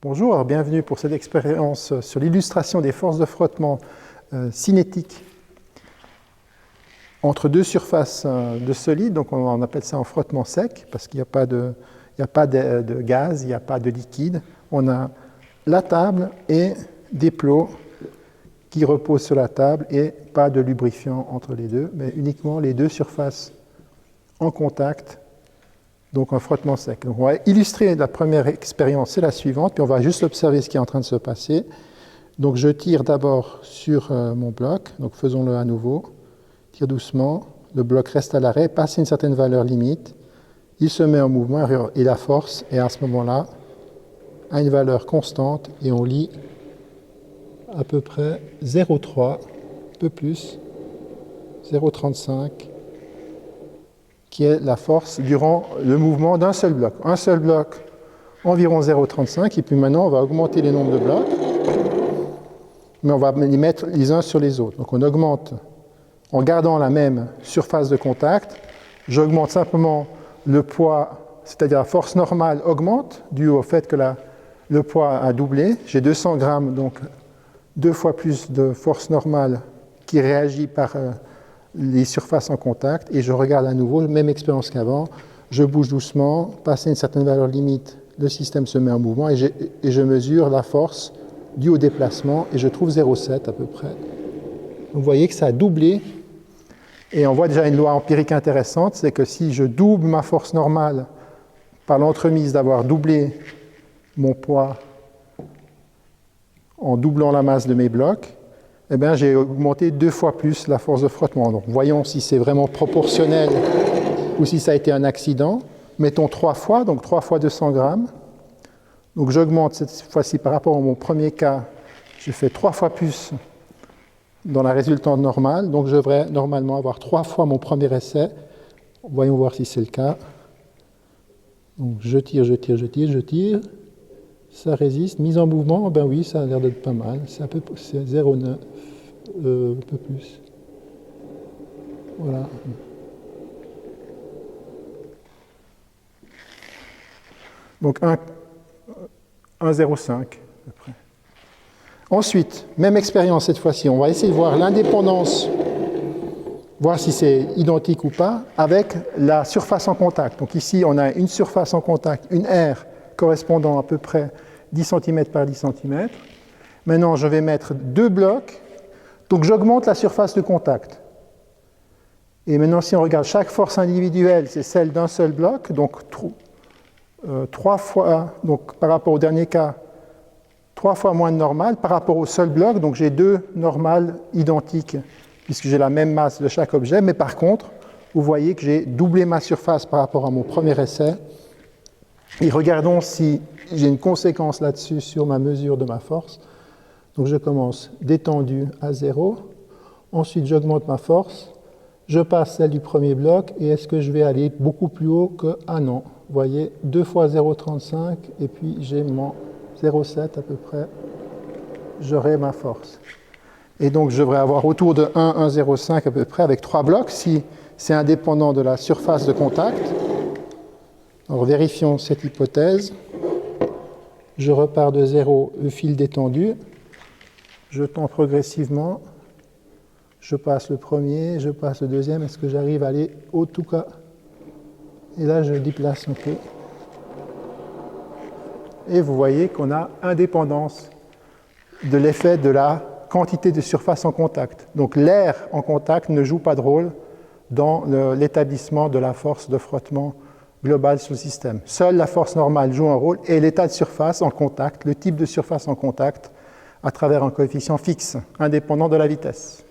Bonjour, alors bienvenue pour cette expérience sur l'illustration des forces de frottement cinétiques entre deux surfaces de solides. Donc on appelle ça en frottement sec parce qu'il n'y a pas de gaz, il n'y a pas de liquide. On a la table et des plots qui reposent sur la table et pas de lubrifiant entre les deux, mais uniquement les deux surfaces en contact. Donc un frottement sec. Donc on va illustrer la première expérience, c'est la suivante, puis on va juste observer ce qui est en train de se passer. Donc je tire d'abord sur mon bloc, donc faisons-le à nouveau. Tire doucement, le bloc reste à l'arrêt, passe une certaine valeur limite, il se met en mouvement et la force est à ce moment-là à une valeur constante et on lit à peu près 0,3, un peu plus, 0,35, qui est la force durant le mouvement d'un seul bloc. Un seul bloc, environ 0,35, et puis maintenant on va augmenter les nombres de blocs, mais on va les mettre les uns sur les autres. Donc on augmente en gardant la même surface de contact, j'augmente simplement le poids, c'est-à-dire la force normale augmente, dû au fait que le poids a doublé. J'ai 200 grammes, donc 2 fois plus de force normale qui réagit par les surfaces en contact, et je regarde à nouveau, même expérience qu'avant, je bouge doucement, passé une certaine valeur limite, le système se met en mouvement, et je mesure la force due au déplacement, et je trouve 0,7 à peu près. Donc vous voyez que ça a doublé, et on voit déjà une loi empirique intéressante, c'est que si je double ma force normale par l'entremise d'avoir doublé mon poids en doublant la masse de mes blocs, eh bien, j'ai augmenté 2 fois plus la force de frottement. Donc, voyons si c'est vraiment proportionnel ou si ça a été un accident. Mettons 3 fois, donc 3 fois 200 grammes. Donc, j'augmente cette fois-ci par rapport à mon premier cas. J'ai fait 3 fois plus dans la résultante normale. Donc, je devrais normalement avoir 3 fois mon premier essai. Voyons voir si c'est le cas. Donc, je tire. Ça résiste. Mise en mouvement, ben oui, ça a l'air d'être pas mal. C'est 0,9, un peu plus. Voilà. Donc 1,05 à peu près. Ensuite, même expérience cette fois-ci. On va essayer de voir l'indépendance, voir si c'est identique ou pas, avec la surface en contact. Donc ici, on a une surface en contact, une R correspondant à peu près 10 cm par 10 cm. Maintenant, je vais mettre 2 blocs, donc j'augmente la surface de contact. Et maintenant, si on regarde chaque force individuelle, c'est celle d'un seul bloc, donc 3 fois, donc par rapport au dernier cas, 3 fois moins de normal, par rapport au seul bloc, donc j'ai 2 normales identiques, puisque j'ai la même masse de chaque objet, mais par contre, vous voyez que j'ai doublé ma surface par rapport à mon premier essai. Et regardons si j'ai une conséquence là-dessus sur ma mesure de ma force. Donc je commence détendu à 0. Ensuite, j'augmente ma force. Je passe celle du premier bloc. Et est-ce que je vais aller beaucoup plus haut que... Ah non, vous voyez, 2 fois 0,35. Et puis j'ai mon 0,7 à peu près. J'aurai ma force. Et donc je devrais avoir autour de 1,05 à peu près avec 3 blocs si c'est indépendant de la surface de contact. Alors vérifions cette hypothèse. Je repars de 0, le fil détendu. Je tends progressivement. Je passe le premier, je passe le deuxième. Est-ce que j'arrive à aller au tout cas? Et là, je déplace un peu. Et vous voyez qu'on a indépendance de l'effet de la quantité de surface en contact. Donc l'air en contact ne joue pas de rôle dans l'établissement de la force de frottement global sur le système. Seule la force normale joue un rôle et l'état de surface en contact, le type de surface en contact, à travers un coefficient fixe, indépendant de la vitesse.